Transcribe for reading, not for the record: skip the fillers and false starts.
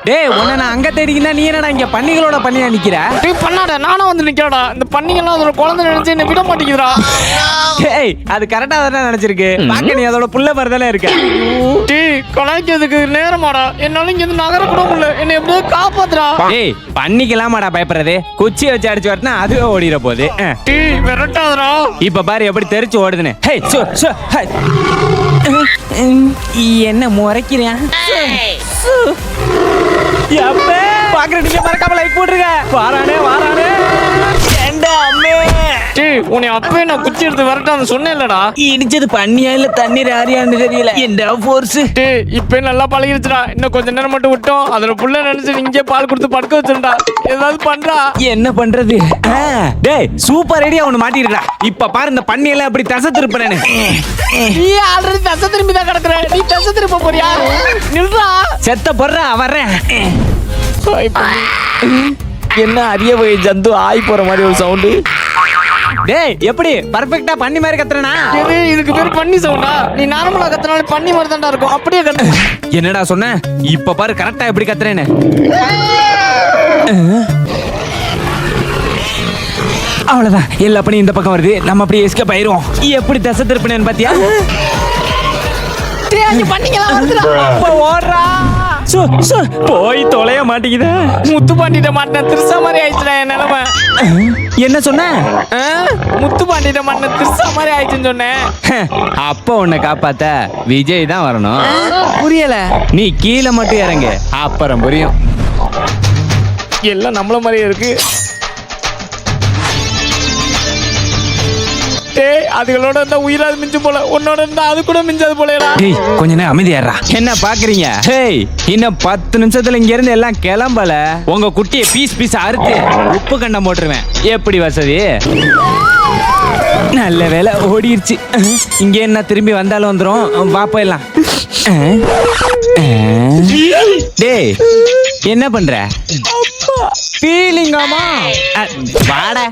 டேய் உன்னை நான் அங்க தேடிக்கினா நீ என்னடா இங்க பன்னிகளோட பண்ணியா நிக்கிற? டேய் பண்ணாட நானும் வந்து நிக்கிறடா. இந்த பன்னிங்கெல்லாம் அதோட குழந்தை நினைச்சு என்ன விட மாட்டேங்குதுடா. டேய் அது கரெக்டா தானே நினைச்சிருக்கு. பாக்க நீ அதோட புள்ள மாதிரி தானே இருக்க. டேய் கலாய்க்கிறதுக்கு நேரமாடா. என்னால இங்க இருந்து நகர கூட முடியல. என்ன எப்படியோ காப்பாத்துடா. டேய் பன்னிக்கலாமாடா பயப்படுறது? குச்சி வச்சு அடிச்சு வரனா அதுவே ஓடிர போகுது. டேய் விரட்டாதடா. இப்ப பாரு எப்படி தெரிச்சு ஓடுதுன்னு. ஹே சோ சோ ஹை. என்ன முறைக்கிறேன்? யப்பே பாக்குற நீங்க மறக்காம லைக் போடுங்க. வாரானே வாரானே. ஏண்டா அம்மே. டேய் உன்னை அப்பவே நான் குச்சி எடுத்து விரட்டான்னு சொன்னேன்லடா. இடிச்சது பண்ணியா இல்ல தண்ணீர் ஆரியான்னு தெரியல. என்ன ஃபோர்ஸ். டேய் இப்ப நல்லா பழகிருச்சுடா. இன்னும் கொஞ்ச நேரம் மட்டும் விட்டோம். அதோட புள்ள நினைச்சு இங்கே பால் கொடுத்து படுக்க வச்சிருந்தா. ஏதாவது பண்றா. என்ன பண்றது? டேய் சூப்பர் ஐடியா ஒன்னு மாட்டிருக்கா. இப்ப பாரு இந்த பண்ணி எல்லாம் இப்படி தசை திருப்பறேன்னு. நீ ஆல்ரெடி தசை திரும்பி தான் கிடக்குற. நீ தசை திருப்ப போறியா? நில்றா. செத்த போடுறா வர்றேன். என்ன அரிய வகை ஜந்து ஆய் போற மாதிரி ஒரு சவுண்டு. டேய் எப்படி பர்ஃபெக்ட்டா பண்ணி மாதிரி கத்துறனா? இதுக்கு பேர் பண்ணி சவுண்டா? நீ நார்மலா கத்துனால பண்ணி மாதிரி தான்டா இருக்கும். அப்படியே கத்து. என்னடா சொன்ன? இப்ப பாரு கரெக்டா எப்படி கத்துறேன்னு. அவ்வளவுதான் எல்லா பணியும் இந்த பக்கம் வருது. நம்ம அப்படியே எஸ்கேப் ஆயிருவோம். எப்படி தசை திருப்பினேன்னு பாத்தியா? டேய் அங்க பண்ணிக்கலாம் வருதுடா. ஓடுறா. போய் தொலைய மாட்டேங்குது. முத்து பாண்டிட்ட மாட்டின திருசா மாதிரி ஆயிடுச்சுடா என் நிலைமை. என்ன சொன்ன? முத்து பாண்டிட்ட மாட்டின திருசா மாதிரி ஆயிடுச்சுன்னு சொன்னேன். அப்ப உன்னை காப்பாத்த விஜய் தான் வரணும். புரியல. நீ கீழே மட்டும் இறங்கு, அப்புறம் புரியும். எல்லாம் நம்மள மாதிரியே இருக்கு. டேய் அதுகளோட இருந்தா உயிராது மிஞ்சும் போல. உன்னோட இருந்தா அது கூட மிஞ்சாது போலடா. டேய் கொஞ்ச நேரம் அமைதியாடுறா. என்ன பாக்குறீங்க? ஹேய் இன்னும் 10 நிமிஷத்துல இங்க இருந்து எல்லாம் கிளம்பல. உங்க குட்டியை பீஸ் பீஸ் அறுத்து உப்பு கண்டம் போட்டுருவேன். எப்படி வசதி? நல்ல வேலை ஓடிருச்சு. இங்க என்ன திரும்பி வந்தாலும் வந்துரும். வா போயிடலாம். டேய் என்ன பண்ற? ஃபீலிங்காமா? வாடா.